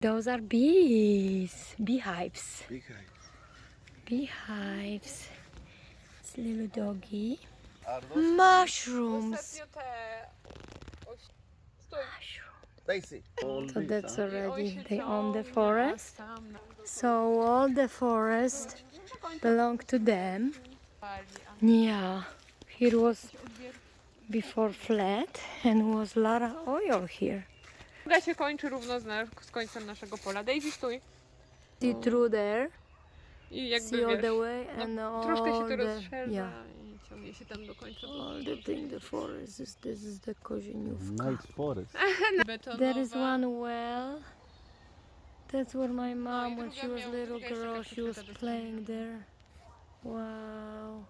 Those are bees, beehives. Beehive. Beehives. It's little doggy. Mushrooms. Ostatnio te... Stój. Daisy. So that's I already, się they own the ciągnie forest. tam na So all the forest belong to them. Yeah, here was before flat and was a lot of oil here. Droga się kończy równo z końcem naszego pola. Daisy, stój. See through there, I jakby see all wiesz, the way and troszkę się all to the, rozszerza yeah, i ciągnie się tam do końca. all the thing, the forest, this is the Kozieniówka. Nice forest. There is one well. That's where my mom, when druga she was miała- little druga jest taka girl, she was przykryta playing there. Wow.